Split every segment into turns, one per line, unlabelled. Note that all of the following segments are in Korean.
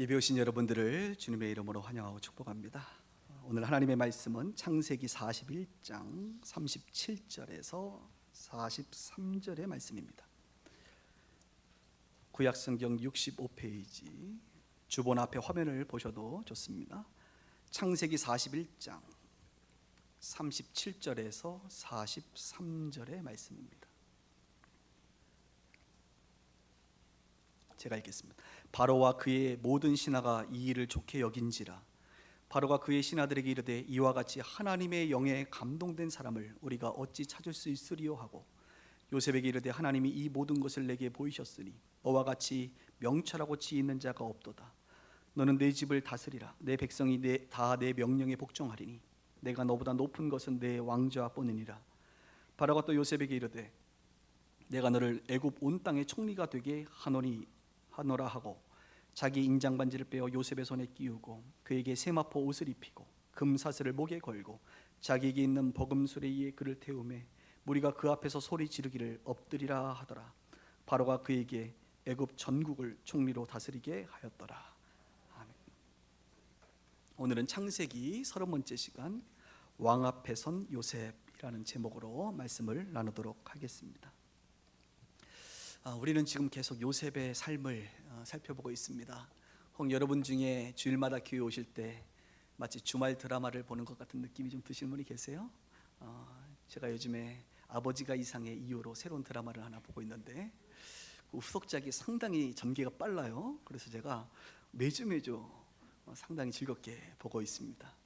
예배 오신 여러분들을 주님의 이름으로 환영하고 축복합니다. 오늘 하나님의 말씀은 창세기 41장 37절에서 43절의 말씀입니다. 구약성경 65페이지 주본 앞에 화면을 보셔도 좋습니다. 창세기 41장 37절에서 43절의 말씀입니다. 제가 읽겠습니다. 바로와 그의 모든 신하가 이 일을 좋게 여긴지라. 바로가 그의 신하들에게 이르되 이와 같이 하나님의 영에 감동된 사람을 우리가 어찌 찾을 수 있으리요 하고 요셉에게 이르되 하나님이 이 모든 것을 내게 보이셨으니 너와 같이 명철하고 지혜 있는 자가 없도다. 너는 내 집을 다스리라. 내 백성이 다 내 명령에 복종하리니 내가 너보다 높은 것은 내 왕좌 뿐이니라. 바로가 또 요셉에게 이르되 내가 너를 애굽 온 땅의 총리가 되게 하노라 하고 자기 인장 반지를 빼어 요셉의 손에 끼우고 그에게 세마포 옷을 입히고 금사슬을 목에 걸고 자기에게 있는 버금수레 위에 그를 태우매 무리가 그 앞에서 소리 지르기를 엎드리라 하더라. 바로가 그에게 애굽 전국을 총리로 다스리게 하였더라. 아멘. 오늘은 창세기 30번째 시간 왕 앞에 선 요셉이라는 제목으로 말씀을 나누도록 하겠습니다. 우리는 지금 계속 요셉의 삶을 살펴보고 있습니다. 혹 여러분 중에 주일마다 교회 오실 때 마치 주말 드라마를 보는 것 같은 느낌이 좀 드시는 분이 계세요? 제가 요즘에 아버지가 이상의 이유로 새로운 드라마를 하나 보고 있는데 그 후속작이 상당히 전개가 빨라요. 그래서 제가 매주 상당히 즐겁게 보고 있습니다.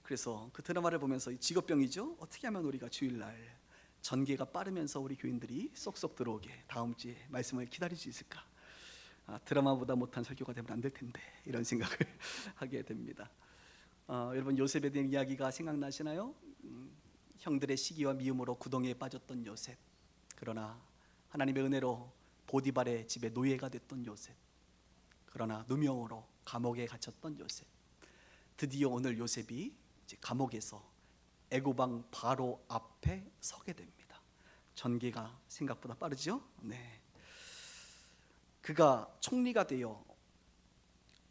그래서 그 드라마를 보면서 직업병이죠. 어떻게 하면 우리가 주일날 전개가 빠르면서 우리 교인들이 쏙쏙 들어오게 다음 주에 말씀을 기다릴 수 있을까? 드라마보다 못한 설교가 되면 안 될 텐데 이런 생각을 하게 됩니다. 여러분 요셉에 대한 이야기가 생각나시나요? 형들의 시기와 미움으로 구덩이에 빠졌던 요셉, 그러나 하나님의 은혜로 보디발의 집에 노예가 됐던 요셉, 그러나 누명으로 감옥에 갇혔던 요셉, 드디어 오늘 요셉이 이제 감옥에서 애고방 바로 앞에 서게 됩니다. 전개가 생각보다 빠르죠? 네. 그가 총리가 되어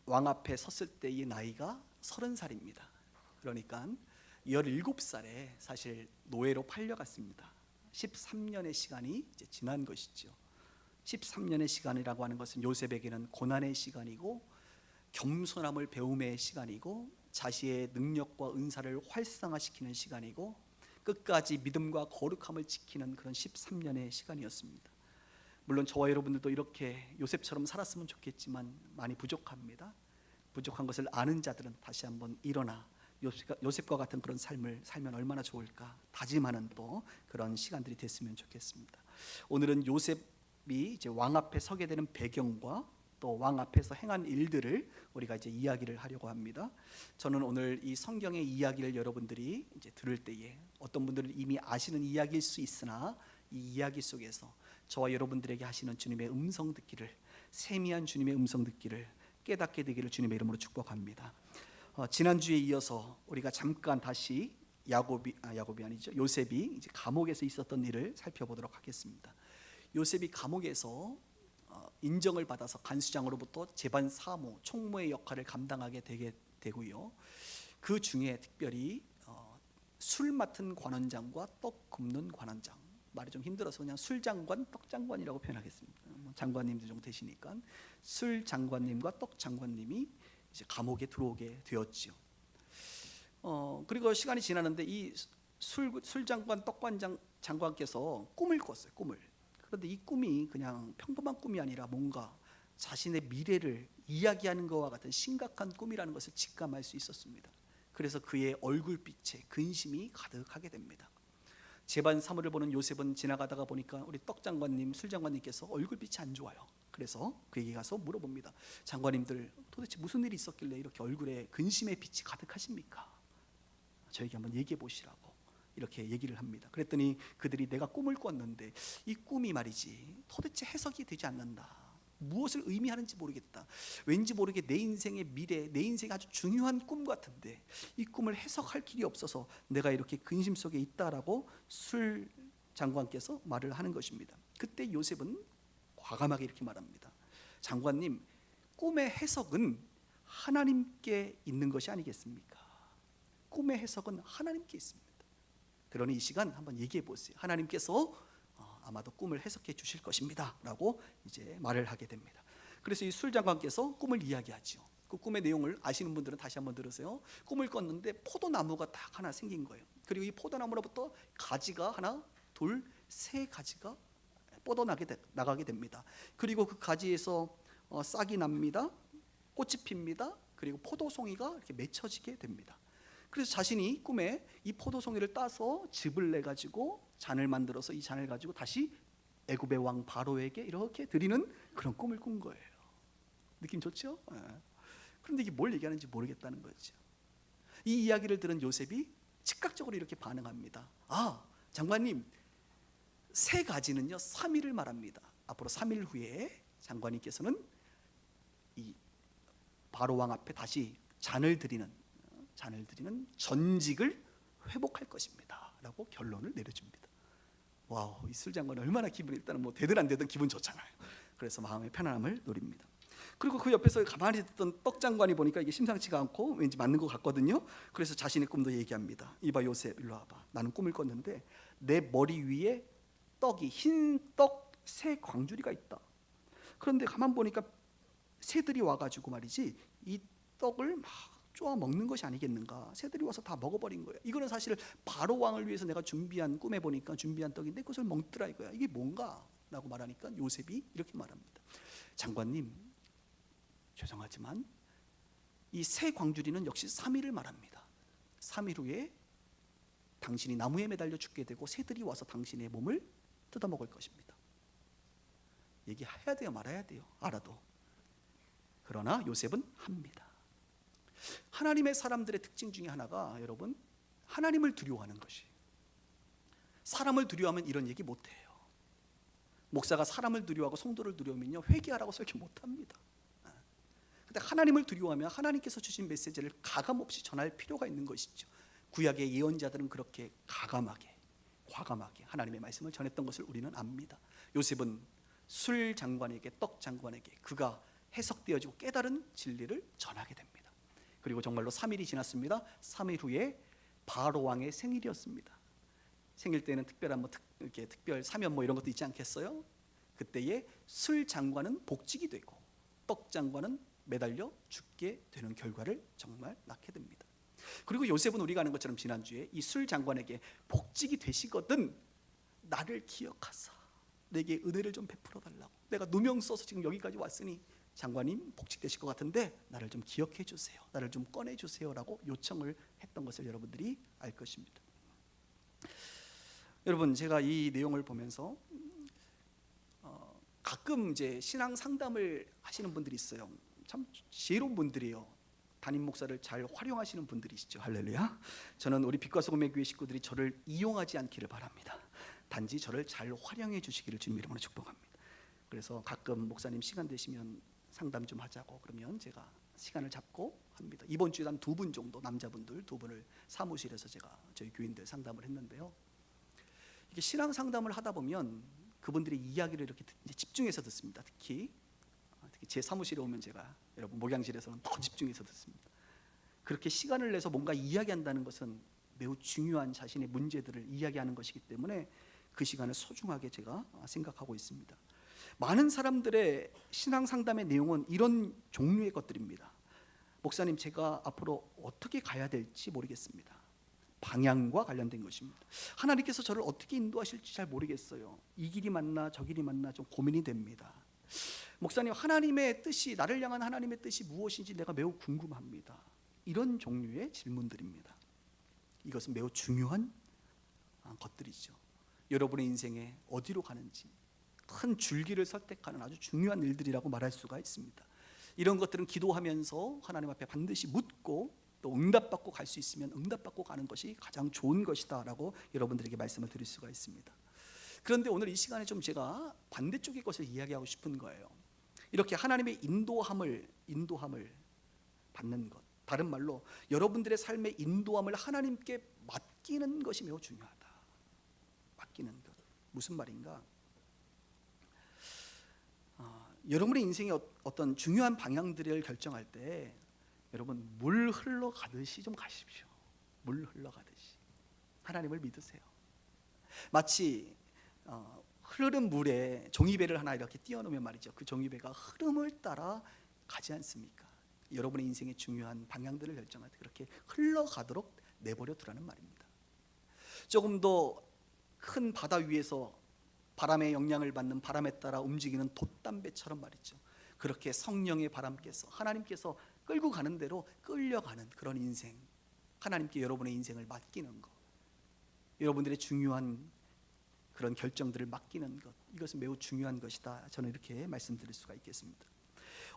왕 앞에 섰을 때의 나이가 30살입니다. 그러니까 17살에 사실 노예로 팔려갔습니다. 13년의 시간이 이제 지난 것이죠. 13년의 시간이라고 하는 것은 요셉에게는 고난의 시간이고 겸손함을 배움의 시간이고 자신의 능력과 은사를 활성화시키는 시간이고 끝까지 믿음과 거룩함을 지키는 그런 13년의 시간이었습니다. 물론 저와 여러분들도 이렇게 요셉처럼 살았으면 좋겠지만 많이 부족합니다. 부족한 것을 아는 자들은 다시 한번 일어나 요셉과 같은 그런 삶을 살면 얼마나 좋을까 다짐하는 또 그런 시간들이 됐으면 좋겠습니다. 오늘은 요셉이 이제 왕 앞에 서게 되는 배경과 또 왕 앞에서 행한 일들을 우리가 이제 이야기를 하려고 합니다. 저는 오늘 이 성경의 이야기를 여러분들이 이제 들을 때에 어떤 분들은 이미 아시는 이야기일 수 있으나 이 이야기 속에서 저와 여러분들에게 하시는 주님의 음성 듣기를, 세미한 주님의 음성 듣기를 깨닫게 되기를 주님의 이름으로 축복합니다. 지난주에 이어서 우리가 잠깐 다시 요셉이 이제 감옥에서 있었던 일을 살펴보도록 하겠습니다. 요셉이 감옥에서 인정을 받아서 간수장으로부터 재반 사무, 총무의 역할을 감당하게 되게 되고요. 그 중에 특별히 술 맡은 관원장과 떡 굽는 관원장, 말이 좀 힘들어서 그냥 술장관, 떡장관이라고 표현하겠습니다. 장관님도 좀 되시니까 술 장관님과 떡 장관님이 이제 감옥에 들어오게 되었죠. 그리고 시간이 지나는데 이 술장관, 떡관장 장관께서 꿈을 꿨어요. 그런데 이 꿈이 그냥 평범한 꿈이 아니라 뭔가 자신의 미래를 이야기하는 것과 같은 심각한 꿈이라는 것을 직감할 수 있었습니다. 그래서 그의 얼굴빛에 근심이 가득하게 됩니다. 재반 사무를 보는 요셉은 지나가다가 보니까 우리 떡장관님, 술장관님께서 얼굴빛이 안 좋아요. 그래서 그에게 가서 물어봅니다. 장관님들 도대체 무슨 일이 있었길래 이렇게 얼굴에 근심의 빛이 가득하십니까? 저에게 한번 얘기해 보시라고 이렇게 얘기를 합니다. 그랬더니 그들이 내가 꿈을 꿨는데 이 꿈이 말이지 도대체 해석이 되지 않는다. 무엇을 의미하는지 모르겠다. 왠지 모르게 내 인생의 미래, 내 인생의 아주 중요한 꿈 같은데 이 꿈을 해석할 길이 없어서 내가 이렇게 근심 속에 있다라고 술 장관께서 말을 하는 것입니다. 그때 요셉은 과감하게 이렇게 말합니다. 장관님, 꿈의 해석은 하나님께 있는 것이 아니겠습니까? 꿈의 해석은 하나님께 있습니다. 그러니 이 시간 한번 얘기해 보세요. 하나님께서 아마도 꿈을 해석해 주실 것입니다 라고 이제 말을 하게 됩니다. 그래서 이 술장관께서 꿈을 이야기하죠. 그 꿈의 내용을 아시는 분들은 다시 한번 들으세요. 꿈을 꿨는데 포도나무가 딱 하나 생긴 거예요. 그리고 이 포도나무로부터 가지가 하나, 둘, 세 가지가 나가게 됩니다. 그리고 그 가지에서 싹이 납니다. 꽃이 핍니다. 그리고 포도송이가 이렇게 맺혀지게 됩니다. 그래서 자신이 꿈에 이 포도송이를 따서 즙을 내 가지고 잔을 만들어서 이 잔을 가지고 다시 애굽의 왕 바로에게 이렇게 드리는 그런 꿈을 꾼 거예요. 느낌 좋죠? 그런데 이게 뭘 얘기하는지 모르겠다는 거죠. 이 이야기를 들은 요셉이 즉각적으로 이렇게 반응합니다. 장관님, 세 가지는요 3일을 말합니다. 앞으로 3일 후에 장관님께서는 이 바로 왕 앞에 다시 잔을 드리는 전직을 회복할 것입니다 라고 결론을 내려줍니다. 와우, 이 술장관 얼마나 기분이, 일단은 뭐 되든 안 되든 기분 좋잖아요. 그래서 마음의 편안함을 누립니다. 그리고 그 옆에서 가만히 듣던 떡장관이 보니까 이게 심상치가 않고 왠지 맞는 것 같거든요. 그래서 자신의 꿈도 얘기합니다. 이봐 요셉, 일로 와봐. 나는 꿈을 꿨는데 내 머리 위에 떡이, 흰떡 새 광주리가 있다. 그런데 가만 보니까 새들이 와가지고 말이지 이 떡을 막 쪼아 먹는 것이 아니겠는가. 새들이 와서 다 먹어버린 거예요. 이거는 사실 바로 왕을 위해서 내가 꿈에 보니까 준비한 떡인데 그것을 먹더라 이거야. 이게 뭔가? 라고 말하니까 요셉이 이렇게 말합니다. 장관님, 죄송하지만 이 새 광주리는 역시 3일을 말합니다. 3일 후에 당신이 나무에 매달려 죽게 되고 새들이 와서 당신의 몸을 뜯어먹을 것입니다. 얘기해야 돼요, 말아야 돼요? 알아도. 그러나 요셉은 합니다. 하나님의 사람들의 특징 중에 하나가 여러분, 하나님을 두려워하는 것이에요. 사람을 두려워하면 이런 얘기 못해요. 목사가 사람을 두려워하고 성도를 두려우면요 회개하라고 설교 못합니다. 근데 하나님을 두려워하면 하나님께서 주신 메시지를 가감없이 전할 필요가 있는 것이죠. 구약의 예언자들은 그렇게 과감하게 하나님의 말씀을 전했던 것을 우리는 압니다. 요셉은 술 장관에게, 떡 장관에게 그가 해석되어지고 깨달은 진리를 전하게 됩니다. 그리고 정말로 3일이 지났습니다. 3일 후에 바로 왕의 생일이었습니다. 생일 때는 특별한 이렇게 특별 사면 이런 것도 있지 않겠어요? 그때에 술 장관은 복직이 되고 떡 장관은 매달려 죽게 되는 결과를 정말 낳게 됩니다. 그리고 요셉은 우리가 아는 것처럼 지난주에 이 술 장관에게 복직이 되시거든 나를 기억하사 내게 은혜를 좀 베풀어 달라고, 내가 누명 써서 지금 여기까지 왔으니 장관님 복직되실 것 같은데 나를 좀 기억해 주세요, 나를 좀 꺼내 주세요 라고 요청을 했던 것을 여러분들이 알 것입니다. 여러분, 제가 이 내용을 보면서 가끔 이제 신앙 상담을 하시는 분들이 있어요. 참 지혜로운 분들이에요. 담임 목사를 잘 활용하시는 분들이시죠. 할렐루야. 저는 우리 빛과 소금의 교회 식구들이 저를 이용하지 않기를 바랍니다. 단지 저를 잘 활용해 주시기를 주님 이름으로 축복합니다. 그래서 가끔 목사님 시간 되시면 상담 좀 하자고 그러면 제가 시간을 잡고 합니다. 이번 주에 한 2분 정도, 남자분들 2분을 사무실에서 제가 저희 교인들 상담을 했는데요. 이게 신앙 상담을 하다 보면 그분들의 이야기를 이렇게 집중해서 듣습니다. 특히 제 사무실에 오면 제가 여러분 목양실에서는 더 집중해서 듣습니다. 그렇게 시간을 내서 뭔가 이야기한다는 것은 매우 중요한 자신의 문제들을 이야기하는 것이기 때문에 그 시간을 소중하게 제가 생각하고 있습니다. 많은 사람들의 신앙 상담의 내용은 이런 종류의 것들입니다. 목사님, 제가 앞으로 어떻게 가야 될지 모르겠습니다. 방향과 관련된 것입니다. 하나님께서 저를 어떻게 인도하실지 잘 모르겠어요. 이 길이 맞나 저 길이 맞나 좀 고민이 됩니다. 목사님, 하나님의 뜻이, 나를 향한 하나님의 뜻이 무엇인지 내가 매우 궁금합니다. 이런 종류의 질문들입니다. 이것은 매우 중요한 것들이죠. 여러분의 인생에 어디로 가는지 큰 줄기를 설득하는 아주 중요한 일들이라고 말할 수가 있습니다. 이런 것들은 기도하면서 하나님 앞에 반드시 묻고 또 응답받고 갈 수 있으면 응답받고 가는 것이 가장 좋은 것이다 라고 여러분들에게 말씀을 드릴 수가 있습니다. 그런데 오늘 이 시간에 좀 제가 반대쪽의 것을 이야기하고 싶은 거예요. 이렇게 하나님의 인도함을 받는 것, 다른 말로 여러분들의 삶의 인도함을 하나님께 맡기는 것이 매우 중요하다. 맡기는 것, 무슨 말인가? 여러분의 인생의 어떤 중요한 방향들을 결정할 때 여러분 물 흘러가듯이 좀 가십시오. 물 흘러가듯이 하나님을 믿으세요. 마치 흐르는 물에 종이배를 하나 이렇게 띄워놓으면 말이죠, 그 종이배가 흐름을 따라 가지 않습니까? 여러분의 인생의 중요한 방향들을 결정할 때 그렇게 흘러가도록 내버려 두라는 말입니다. 조금 더 큰 바다 위에서 바람의 영향을 받는, 바람에 따라 움직이는 돛담배처럼 말이죠, 그렇게 성령의 바람께서, 하나님께서 끌고 가는 대로 끌려가는 그런 인생, 하나님께 여러분의 인생을 맡기는 것, 여러분들의 중요한 그런 결정들을 맡기는 것, 이것은 매우 중요한 것이다. 저는 이렇게 말씀드릴 수가 있겠습니다.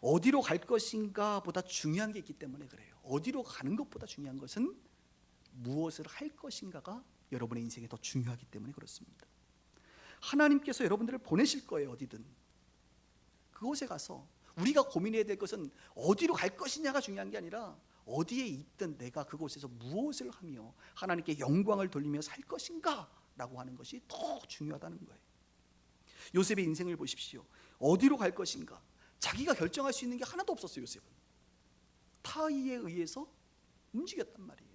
어디로 갈 것인가 보다 중요한 게 있기 때문에 그래요. 어디로 가는 것보다 중요한 것은 무엇을 할 것인가가 여러분의 인생에 더 중요하기 때문에 그렇습니다. 하나님께서 여러분들을 보내실 거예요. 어디든 그곳에 가서 우리가 고민해야 될 것은 어디로 갈 것이냐가 중요한 게 아니라 어디에 있든 내가 그곳에서 무엇을 하며 하나님께 영광을 돌리며 살 것인가 라고 하는 것이 더 중요하다는 거예요. 요셉의 인생을 보십시오. 어디로 갈 것인가 자기가 결정할 수 있는 게 하나도 없었어요. 요셉은 타의에 의해서 움직였단 말이에요.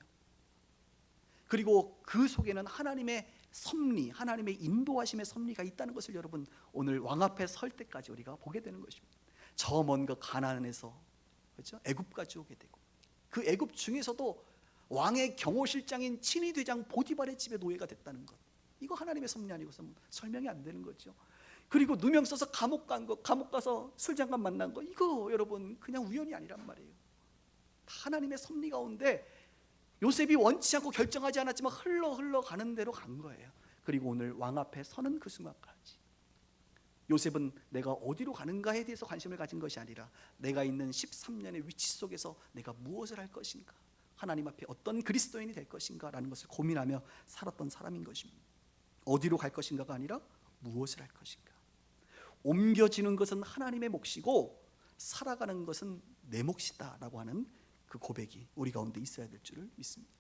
그리고 그 속에는 하나님의 섭리, 하나님의 인도하심의 섭리가 있다는 것을 여러분 오늘 왕 앞에 설 때까지 우리가 보게 되는 것입니다. 저 먼 그 가나안에서, 그렇죠? 애굽까지 오게 되고, 그 애굽 중에서도 왕의 경호실장인 친위대장 보디발의 집에 노예가 됐다는 것, 이거 하나님의 섭리 아니고서는 설명이 안 되는 거죠. 그리고 누명 써서 감옥 간 거, 감옥 가서 술장관 만난 거, 이거 여러분 그냥 우연이 아니란 말이에요. 하나님의 섭리 가운데 요셉이 원치 않고 결정하지 않았지만 흘러가는 대로 간 거예요. 그리고 오늘 왕 앞에 서는 그 순간까지 요셉은 내가 어디로 가는가에 대해서 관심을 가진 것이 아니라 내가 있는 13년의 위치 속에서 내가 무엇을 할 것인가, 하나님 앞에 어떤 그리스도인이 될 것인가 라는 것을 고민하며 살았던 사람인 것입니다. 어디로 갈 것인가가 아니라 무엇을 할 것인가. 옮겨지는 것은 하나님의 몫이고 살아가는 것은 내 몫이다 라고 하는 그 고백이 우리 가운데 있어야 될 줄을 믿습니다.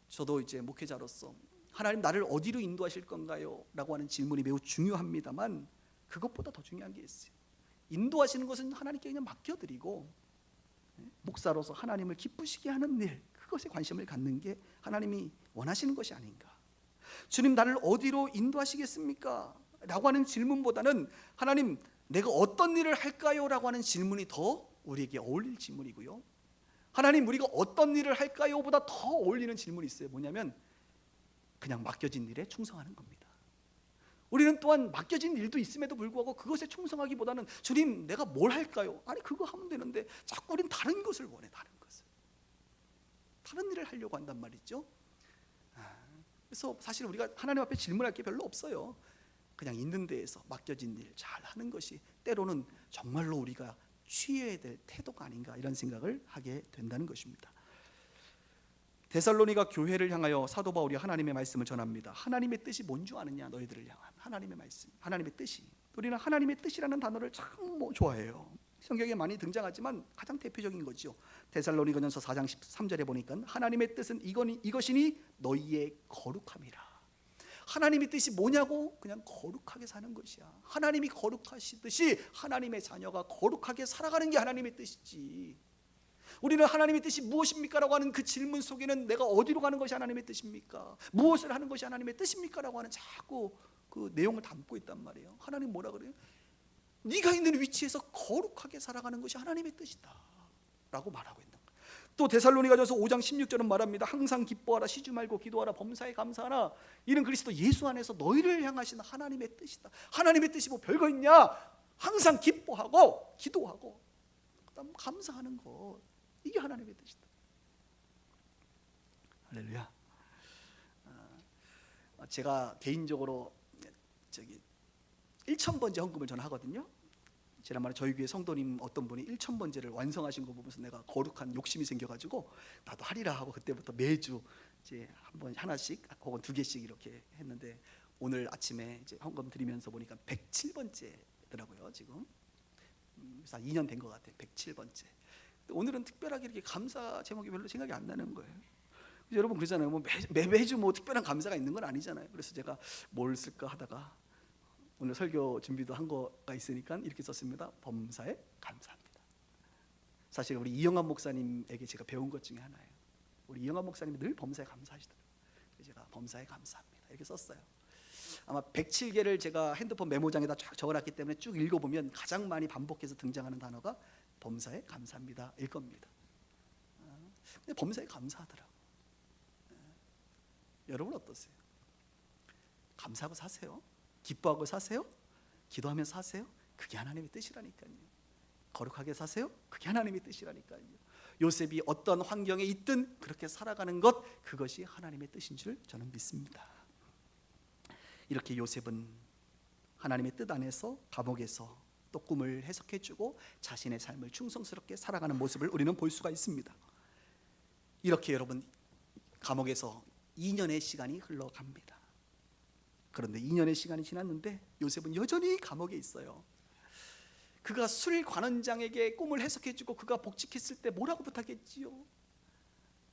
저도 이제 목회자로서 하나님 나를 어디로 인도하실 건가요? 라고 하는 질문이 매우 중요합니다만 그것보다 더 중요한 게 있어요. 인도하시는 것은 하나님께 그냥 맡겨드리고 목사로서 하나님을 기쁘시게 하는 일, 그것에 관심을 갖는 게 하나님이 원하시는 것이 아닌가. 주님 나를 어디로 인도하시겠습니까? 라고 하는 질문보다는 하나님 내가 어떤 일을 할까요? 라고 하는 질문이 더 우리에게 어울릴 질문이고요. 하나님 우리가 어떤 일을 할까요? 보다 더 어울리는 질문이 있어요. 뭐냐면 그냥 맡겨진 일에 충성하는 겁니다. 우리는 또한 맡겨진 일도 있음에도 불구하고 그것에 충성하기보다는 주님 내가 뭘 할까요? 아니 그거 하면 되는데 자꾸 우린 다른 것을 원해. 다른 일을 하려고 한단 말이죠. 그래서 사실 우리가 하나님 앞에 질문할 게 별로 없어요. 그냥 있는 데에서 맡겨진 일 잘 하는 것이 때로는 정말로 우리가 취해야 될 태도가 아닌가, 이런 생각을 하게 된다는 것입니다. 데살로니가 교회를 향하여 사도 바울이 하나님의 말씀을 전합니다. 하나님의 뜻이 뭔 줄 아느냐, 너희들을 향한 하나님의 말씀, 하나님의 뜻이. 우리는 하나님의 뜻이라는 단어를 참 좋아해요. 성경에 많이 등장하지만 가장 대표적인 거죠. 데살로니가전서 4장 13절에 보니까 하나님의 뜻은 이것이니 너희의 거룩함이라. 하나님의 뜻이 뭐냐고? 그냥 거룩하게 사는 것이야. 하나님이 거룩하시듯이 하나님의 자녀가 거룩하게 살아가는 게 하나님의 뜻이지. 우리는 하나님의 뜻이 무엇입니까? 라고 하는 그 질문 속에는 내가 어디로 가는 것이 하나님의 뜻입니까? 무엇을 하는 것이 하나님의 뜻입니까? 라고 하는 자꾸 그 내용을 담고 있단 말이에요. 하나님 뭐라 그래요? 네가 있는 위치에서 거룩하게 살아가는 것이 하나님의 뜻이다 라고 말하고 있는 거예요. 또 데살로니가전서 5장 16절은 말합니다. 항상 기뻐하라, 쉬지 말고 기도하라, 범사에 감사하라. 이는 그리스도 예수 안에서 너희를 향하신 하나님의 뜻이다. 하나님의 뜻이 뭐 별거 있냐? 항상 기뻐하고 기도하고 그다음 감사하는 것, 이게 하나님의 뜻이다. 할렐루야. 제가 개인적으로 1,000번째 헌금을 저는 하거든요. 지난번에 저희 교회 성도님 어떤 분이 1,000번째를 완성하신 거 보면서 내가 거룩한 욕심이 생겨가지고 나도 하리라 하고 그때부터 매주 이제 한 번 하나씩 혹은 2개씩 이렇게 했는데 오늘 아침에 이제 헌금 드리면서 보니까 107번째더라고요. 지금 그래서 2년 된 것 같아요. 107번째. 오늘은 특별하게 이렇게 감사 제목이 별로 생각이 안 나는 거예요. 여러분 그러잖아요. 뭐 매주 뭐 특별한 감사가 있는 건 아니잖아요. 그래서 제가 뭘 쓸까 하다가 오늘 설교 준비도 한 거가 있으니까 이렇게 썼습니다. 범사에 감사합니다. 사실 우리 이영환 목사님에게 제가 배운 것 중에 하나예요. 우리 이영환 목사님이 늘 범사에 감사하시더라고요. 제가 범사에 감사합니다 이렇게 썼어요. 아마 107개를 제가 핸드폰 메모장에다 쫙 적어놨기 때문에 쭉 읽어보면 가장 많이 반복해서 등장하는 단어가 범사에 감사합니다 일 겁니다. 근데 범사에 감사하더라고요. 여러분 어떠세요? 감사하고 사세요? 기뻐하고 사세요? 기도하면서 사세요? 그게 하나님의 뜻이라니까요. 거룩하게 사세요? 그게 하나님의 뜻이라니까요. 요셉이 어떤 환경에 있든 그렇게 살아가는 것, 그것이 하나님의 뜻인 줄 저는 믿습니다. 이렇게 요셉은 하나님의 뜻 안에서 감옥에서 또 꿈을 해석해주고 자신의 삶을 충성스럽게 살아가는 모습을 우리는 볼 수가 있습니다. 이렇게 여러분 감옥에서 2년의 시간이 흘러갑니다. 그런데 2년의 시간이 지났는데 요셉은 여전히 감옥에 있어요. 그가 술 관원장에게 꿈을 해석해주고 그가 복직했을 때 뭐라고 부탁했지요?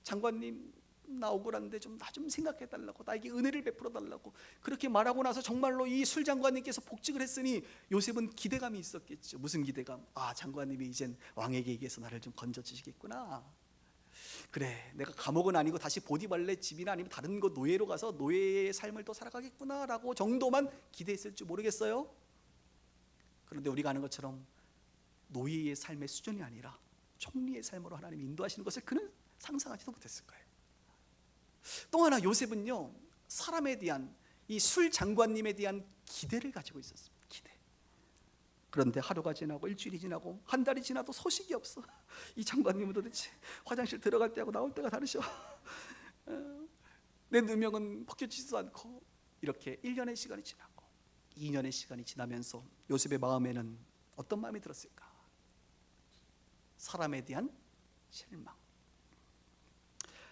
장관님, 나 억울한데 나 좀 생각해달라고, 나에게 은혜를 베풀어 달라고. 그렇게 말하고 나서 정말로 이 술 장관님께서 복직을 했으니 요셉은 기대감이 있었겠죠. 무슨 기대감? 아, 장관님이 이젠 왕에게 얘기해서 나를 좀 건져주시겠구나. 그래, 내가 감옥은 아니고 다시 보디발레 집이나 아니면 다른 곳 노예로 가서 노예의 삶을 또 살아가겠구나라고 정도만 기대했을 줄 모르겠어요. 그런데 우리가 아는 것처럼 노예의 삶의 수준이 아니라 총리의 삶으로 하나님이 인도하시는 것을 그는 상상하지도 못했을 거예요. 또 하나 요셉은요, 사람에 대한, 이 술 장관님에 대한 기대를 가지고 있었습니다. 기대. 그런데 하루가 지나고 일주일이 지나고 한 달이 지나도 소식이 없어. 이 장관님은 도대체 화장실 들어갈 때하고 나올 때가 다르셔. 내 누명은 벗겨지지도 않고. 이렇게 1년의 시간이 지나고 2년의 시간이 지나면서 요셉의 마음에는 어떤 마음이 들었을까? 사람에 대한 실망.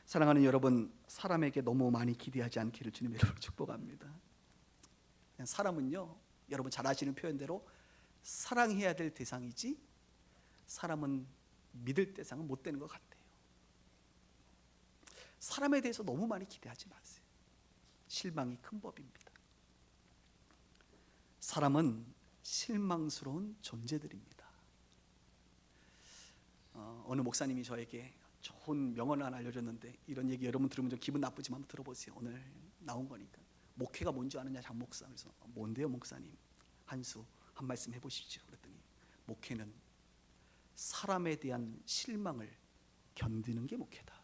사랑하는 여러분, 사람에게 너무 많이 기대하지 않기를 주님 여러분 축복합니다. 사람은요, 여러분 잘 아시는 표현대로 사랑해야 될 대상이지 사람은 믿을 대상은 못 되는 것 같아요. 사람에 대해서 너무 많이 기대하지 마세요. 실망이 큰 법입니다. 사람은 실망스러운 존재들입니다. 어느 목사님이 저에게 좋은 명언을 하나 알려줬는데, 이런 얘기 여러분 들으면 좀 기분 나쁘지만 한번 들어보세요. 오늘 나온 거니까. 목회가 뭔지 아느냐 장 목사. 그래서 뭔데요 목사님? 한수 한 말씀 해보십시오. 그랬더니 목회는 사람에 대한 실망을 견디는 게 목회다.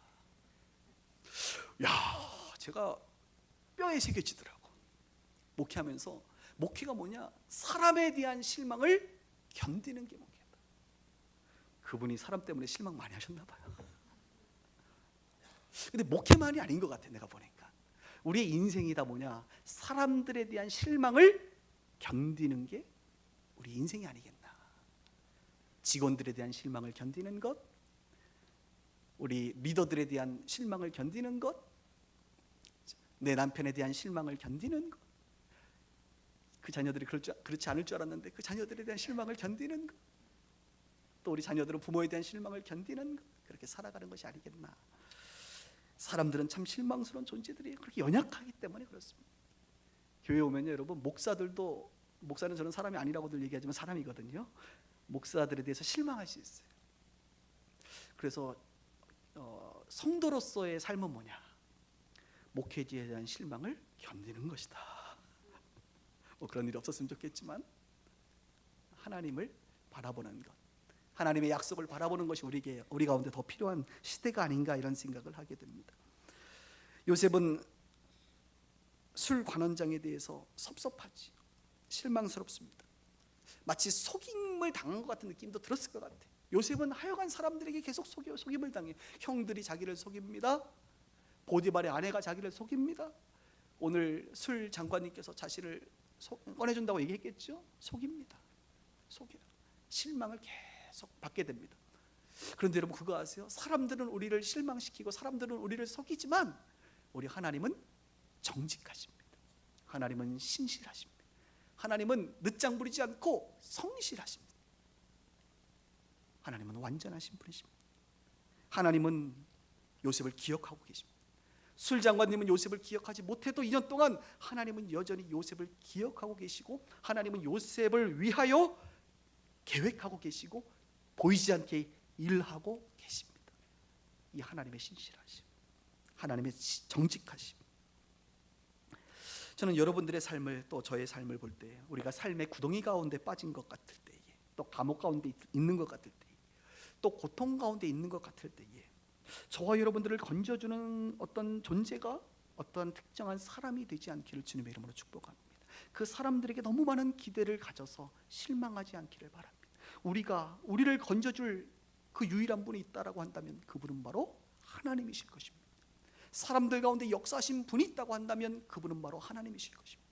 야, 제가 뼈에 새겨지더라고. 목회하면서 목회가 뭐냐? 사람에 대한 실망을 견디는 게 목회다. 그분이 사람 때문에 실망 많이 하셨나 봐요. 근데 목회만이 아닌 것 같아. 내가 보니까 우리의 인생이 다 뭐냐? 사람들에 대한 실망을 견디는 게 우리 인생이 아니겠나. 직원들에 대한 실망을 견디는 것, 우리 리더들에 대한 실망을 견디는 것, 내 남편에 대한 실망을 견디는 것, 그 자녀들이 그렇지 않을 줄 알았는데 그 자녀들에 대한 실망을 견디는 것, 또 우리 자녀들은 부모에 대한 실망을 견디는 것, 그렇게 살아가는 것이 아니겠나. 사람들은 참 실망스러운 존재들이에요. 그렇게 연약하기 때문에 그렇습니다. 교회 오면요, 여러분, 목사들도, 목사는 저는 사람이 아니라고들 얘기하지만 사람이거든요. 목사들에 대해서 실망할 수 있어요. 그래서 성도로서의 삶은 뭐냐? 목회지에 대한 실망을 견디는 것이다. 뭐 그런 일이 없었으면 좋겠지만 하나님을 바라보는 것, 하나님의 약속을 바라보는 것이 우리 가운데 더 필요한 시대가 아닌가, 이런 생각을 하게 됩니다. 요셉은 술 관원장에 대해서 섭섭하지, 실망스럽습니다. 마치 속임을 당한 것 같은 느낌도 들었을 것 같아요. 요셉은 하여간 사람들에게 계속 속임을 당해. 형들이 자기를 속입니다. 보디발의 아내가 자기를 속입니다. 오늘 술 장관님께서 자신을 꺼내준다고 얘기했겠죠. 속입니다. 속여요. 실망을 계속 받게 됩니다. 그런데 여러분 그거 아세요? 사람들은 우리를 실망시키고 사람들은 우리를 속이지만 우리 하나님은 정직하십니다. 하나님은 신실하십니다. 하나님은 늦장 부리지 않고 성실하십니다. 하나님은 완전하신 분이십니다. 하나님은 요셉을 기억하고 계십니다. 술장관님은 요셉을 기억하지 못해도 2년 동안 하나님은 여전히 요셉을 기억하고 계시고, 하나님은 요셉을 위하여 계획하고 계시고, 보이지 않게 일하고 계십니다. 이 하나님의 신실하심, 하나님의 정직하심. 저는 여러분들의 삶을, 또 저의 삶을 볼 때, 우리가 삶의 구덩이 가운데 빠진 것 같을 때에, 또 감옥 가운데 있는 것 같을 때에, 또 고통 가운데 있는 것 같을 때에, 저와 여러분들을 건져주는 어떤 존재가 어떤 특정한 사람이 되지 않기를 주님의 이름으로 축복합니다. 그 사람들에게 너무 많은 기대를 가져서 실망하지 않기를 바랍니다. 우리를 건져줄 그 유일한 분이 있다라고 한다면 그분은 바로 하나님이실 것입니다. 사람들 가운데 역사하신 분이 있다고 한다면 그분은 바로 하나님이실 것입니다.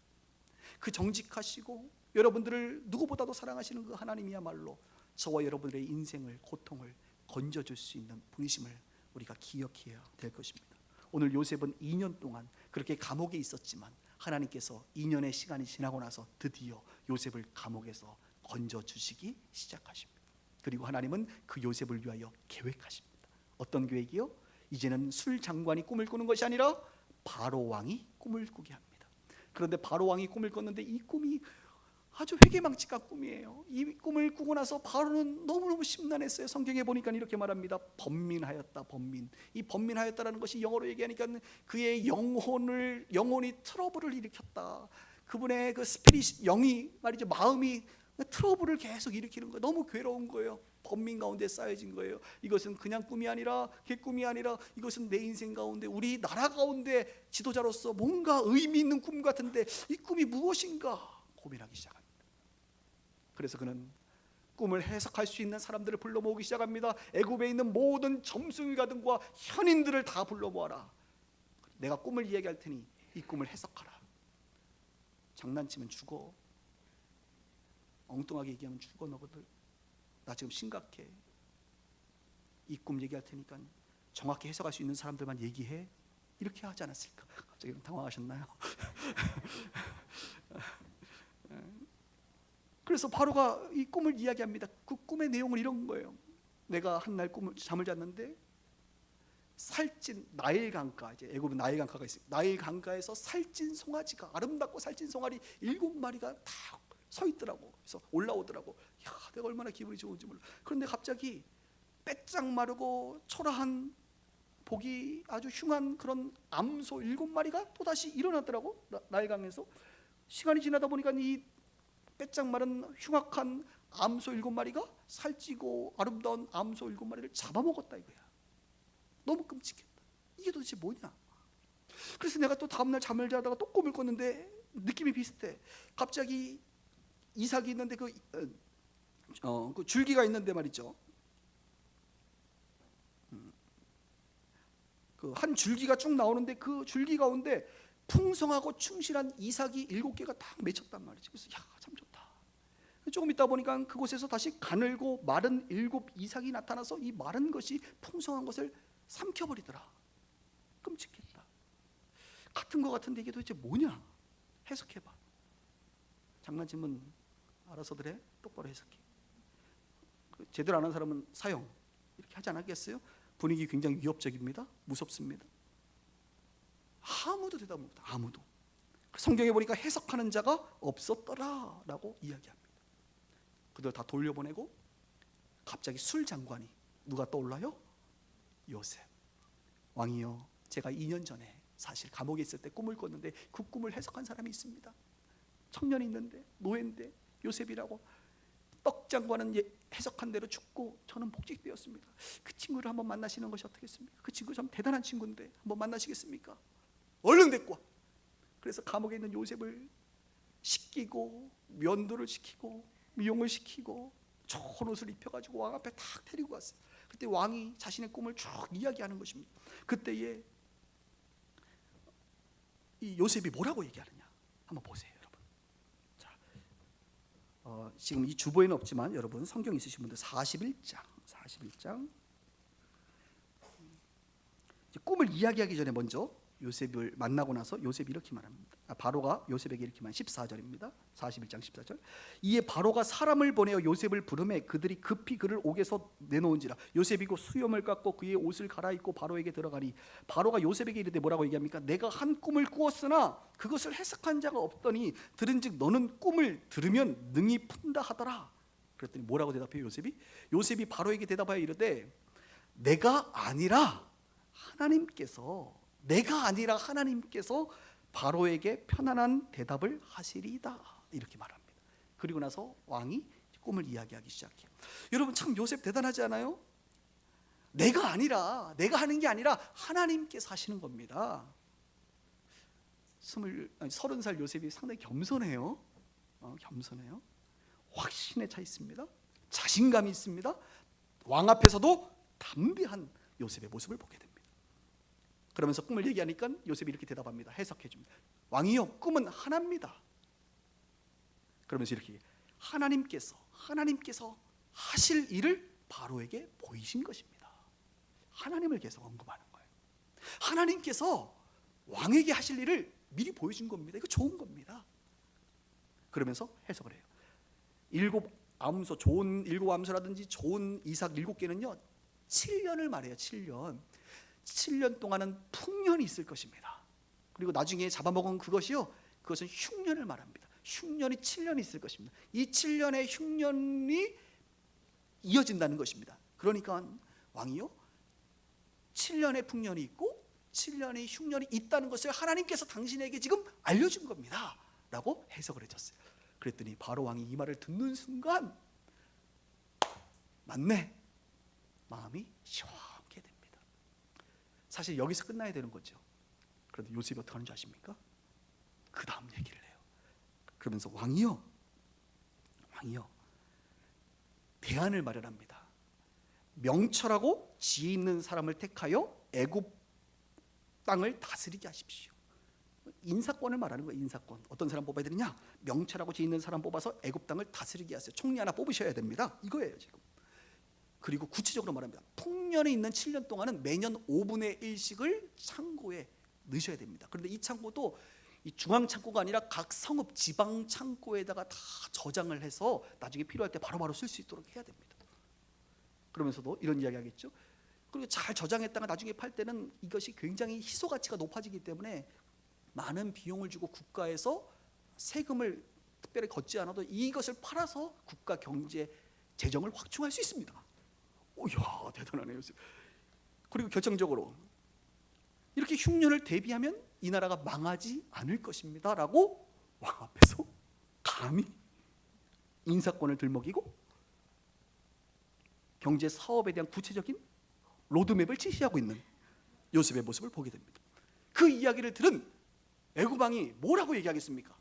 그 정직하시고 여러분들을 누구보다도 사랑하시는 그 하나님이야말로 저와 여러분들의 인생을, 고통을 건져줄 수 있는 분이심을 우리가 기억해야 될 것입니다. 오늘 요셉은 2년 동안 그렇게 감옥에 있었지만 하나님께서 2년의 시간이 지나고 나서 드디어 요셉을 감옥에서 건져주시기 시작하십니다. 그리고 하나님은 그 요셉을 위하여 계획하십니다. 어떤 계획이요? 이제는 술 장관이 꿈을 꾸는 것이 아니라 바로 왕이 꿈을 꾸게 합니다. 그런데 바로 왕이 꿈을 꿨는데 이 꿈이 아주 회개망측한 꿈이에요. 이 꿈을 꾸고 나서 바로는 너무너무 심란했어요. 성경에 보니까 이렇게 말합니다. 번민하였다. 번민. 이 번민하였다라는 것이 영어로 얘기하니까 그의 영혼이 트러블을 일으켰다. 그분의 그 스피릿, 영이 말이죠, 마음이 트러블을 계속 일으키는 거예요. 너무 괴로운 거예요. 번민 가운데 쌓여진 거예요. 이것은 그냥 꿈이 아니라, 개꿈이 아니라 이것은 내 인생 가운데, 우리 나라 가운데 지도자로서 뭔가 의미 있는 꿈 같은데 이 꿈이 무엇인가 고민하기 시작합니다. 그래서 그는 꿈을 해석할 수 있는 사람들을 불러 모으기 시작합니다. 애굽에 있는 모든 점술가들과 현인들을 다 불러 모아라. 내가 꿈을 이야기할 테니 이 꿈을 해석하라. 장난치면 죽어. 엉뚱하게 얘기하면 죽어. 너희들 나 지금 심각해. 이 꿈 얘기할 테니까 정확히 해석할 수 있는 사람들만 얘기해. 이렇게 하지 않았을까? 갑자기 당황하셨나요? 그래서 바로가 이 꿈을 이야기합니다. 그 꿈의 내용은 이런 거예요. 내가 한 날 잠을 잤는데 살찐 나일 강가, 이제 애굽은 나일 강가가 있어요. 나일 강가에서 살찐 송아지가, 아름답고 살찐 송아리 7마리가 다 서 있더라고. 그래서 올라오더라고. 야, 내가 얼마나 기분이 좋은지 몰라. 그런데 갑자기 빼짝 마르고 초라한, 보기 아주 흉한 그런 암소 7마리가 또다시 일어났더라고. 나일강에서. 시간이 지나다 보니까 이 빼짝 마른 흉악한 암소 7마리가 살찌고 아름다운 암소 7마리를 잡아먹었다 이거야. 너무 끔찍했다. 이게 도대체 뭐냐? 그래서 내가 또 다음날 잠을 자다가 또 꿈을 꿨는데 느낌이 비슷해. 갑자기 이삭이 있는데 그 줄기가 있는데 말이죠. 그 한 줄기가 쭉 나오는데 그 줄기 가운데 풍성하고 충실한 이삭이 7개가 딱 맺혔단 말이지. 그래서 야, 참 좋다. 조금 있다 보니까 그곳에서 다시 가늘고 마른 7 이삭이 나타나서 이 마른 것이 풍성한 것을 삼켜버리더라. 끔찍했다. 같은 것 같은데 이게 도대체 뭐냐? 해석해봐. 장난치면 알아서들 해. 똑바로 해석해. 제대로 안 한 사람은 사형 이렇게 하지 않았겠어요? 분위기 굉장히 위협적입니다. 무섭습니다. 아무도 대답 못해. 아무도. 성경에 보니까 해석하는 자가 없었더라라고 이야기합니다. 그들 다 돌려보내고 갑자기 술 장관이, 누가 떠올라요? 요셉. 왕이요, 제가 2년 전에 사실 감옥에 있을 때 꿈을 꿨는데 그 꿈을 해석한 사람이 있습니다. 청년이 있는데, 노예인데, 요셉이라고. 떡 장관은 해석한 대로 죽고 저는 복직되었습니다. 그 친구를 한번 만나시는 것이 어떻겠습니까? 그 친구 참 대단한 친구인데 한번 만나시겠습니까? 얼른 데리고 와. 그래서 감옥에 있는 요셉을 씻기고 면도를 시키고 미용을 시키고 좋은 옷을 입혀가지고 왕 앞에 탁 데리고 왔어요. 그때 왕이 자신의 꿈을 쭉 이야기하는 것입니다. 그때에 이 요셉이 뭐라고 얘기하느냐 한번 보세요. 지금 이 주보에는 없지만 여러분 성경 있으신 분들 41장 꿈을 이야기하기 전에 먼저 요셉을 만나고 나서 요셉이 이렇게 말합니다. 바로가 요셉에게 이렇게 말 14절입니다. 41장 14절. 이에 바로가 사람을 보내어 요셉을 부르매 그들이 급히 그를 옥에서 내놓은지라. 요셉이 곧 수염을 깎고 그의 옷을 갈아입고 바로에게 들어가니 바로가 요셉에게 이르되 뭐라고 얘기합니까? 내가 한 꿈을 꾸었으나 그것을 해석한 자가 없더니 들은즉 너는 꿈을 들으면 능히 푼다 하더라 그랬더니 뭐라고 대답해요? 요셉이 바로에게 대답하여 이르되 내가 아니라 하나님께서 바로에게 편안한 대답을 하시리이다, 이렇게 말합니다. 그리고 나서 왕이 꿈을 이야기하기 시작해요. 여러분 참 요셉 대단하지 않아요? 내가 하는 게 아니라 하나님께서 하시는 겁니다. 30살 요셉이 상당히 겸손해요. 겸손해요. 확신에 차 있습니다. 자신감이 있습니다. 왕 앞에서도 담대한 요셉의 모습을 보게 됩니다. 그러면서 꿈을 얘기하니까 요셉이 이렇게 대답합니다. 해석해 줍니다. 왕이요, 꿈은 하나입니다. 그러면서 이렇게 하나님께서 하실 일을 바로에게 보이신 것입니다. 하나님을 계속 언급하는 거예요. 하나님께서 왕에게 하실 일을 미리 보여준 겁니다. 이거 좋은 겁니다. 그러면서 해석을 해요. 좋은 일곱 암소라든지 좋은 이삭 7개는요 7년을 말해요. 7년 동안은 풍년이 있을 것입니다. 그리고 나중에 잡아먹은 그것은 흉년을 말합니다. 흉년이 7년이 있을 것입니다. 이 7년의 흉년이 이어진다는 것입니다. 그러니까 왕이요 7년의 풍년이 있고 7년의 흉년이 있다는 것을 하나님께서 당신에게 지금 알려준 겁니다 라고 해석을 해줬어요. 그랬더니 바로 왕이 이 말을 듣는 순간 맞네, 마음이 시원하게 됩니다. 사실 여기서 끝나야 되는 거죠. 그런데 요셉이 어떻게 하는 줄 아십니까? 그 다음 얘기를 해요. 그러면서 왕이요 대안을 마련합니다. 명철하고 지혜 있는 사람을 택하여 애굽 땅을 다스리게 하십시오. 인사권을 말하는 거예요. 인사권. 어떤 사람 뽑아야 되느냐? 명철하고 지혜 있는 사람 뽑아서 애굽 땅을 다스리게 하세요. 총리 하나 뽑으셔야 됩니다. 이거예요 지금. 그리고 구체적으로 말합니다. 풍년이 있는 7년 동안은 매년 5분의 1씩을 창고에 넣으셔야 됩니다. 그런데 이 창고도 이 중앙 창고가 아니라 각 성읍 지방 창고에다가 다 저장을 해서 나중에 필요할 때 바로바로 쓸 수 있도록 해야 됩니다. 그러면서도 이런 이야기 하겠죠. 그리고 잘 저장했다가 나중에 팔 때는 이것이 굉장히 희소 가치가 높아지기 때문에 많은 비용을 주고 국가에서 세금을 특별히 걷지 않아도 이것을 팔아서 국가 경제 재정을 확충할 수 있습니다. 오야, 대단하네요. 그리고 결정적으로 이렇게 흉년을 대비하면 이 나라가 망하지 않을 것입니다 라고 왕 앞에서 감히 인사권을 들먹이고 경제 사업에 대한 구체적인 로드맵을 제시하고 있는 요셉의 모습을 보게 됩니다. 그 이야기를 들은 애굽 왕이 뭐라고 얘기하겠습니까?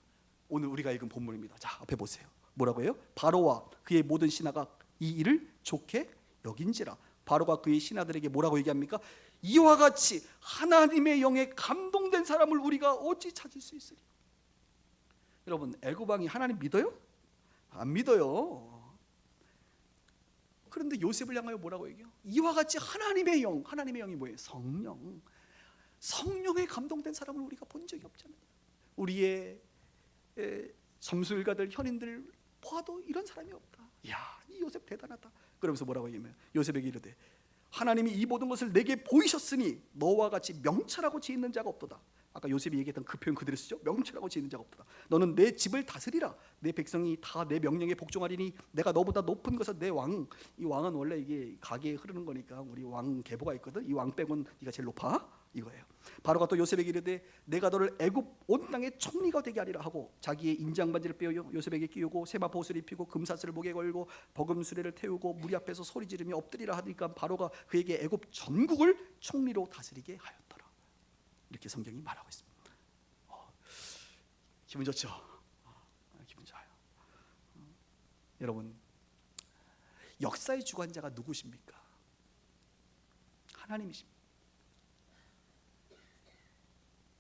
오늘 우리가 읽은 본문입니다. 자, 앞에 보세요. 뭐라고 해요? 바로와 그의 모든 신하가 이 일을 좋게 여긴지라. 바로가 그의 신하들에게 뭐라고 얘기합니까? 이와 같이 하나님의 영에 감동된 사람을 우리가 어찌 찾을 수 있으리? 여러분, 애굽 왕이 하나님 믿어요? 안 믿어요. 그런데 요셉을 향하여 뭐라고 얘기해요? 이와 같이 하나님의 영이 뭐예요? 성령에 감동된 사람을 우리가 본 적이 없잖아요. 우리의 점술가들, 현인들 보아도 이런 사람이 없다. 이야, 이 요셉 대단하다. 그러면서 뭐라고 얘기하면 요셉에게 이르되 하나님이 이 모든 것을 내게 보이셨으니 너와 같이 명철하고 지혜 있는 자가 없도다. 아까 요셉이 얘기했던 그 표현 그대로 쓰죠. 명철하고 지혜 있는 자가 없도다. 너는 내 집을 다스리라. 내 백성이 다 내 명령에 복종하리니 내가 너보다 높은 것은 내 왕. 이 왕은 원래 이게 가계에 흐르는 거니까 우리 왕 계보가 있거든. 이 왕 빼고는 네가 제일 높아. 이거예요. 바로가 또 요셉에게 이르되 내가 너를 애굽 온 땅의 총리가 되게 하리라 하고 자기의 인장반지를 빼어 요셉에게 끼우고 세마포 옷을 입히고 금사슬을 목에 걸고 버금 수레를 태우고 무리 앞에서 소리 지르며 엎드리라 하니까 바로가 그에게 애굽 전국을 총리로 다스리게 하였더라. 이렇게 성경이 말하고 있습니다. 기분 좋죠? 기분 좋아요. 여러분, 역사의 주관자가 누구십니까? 하나님이십니다.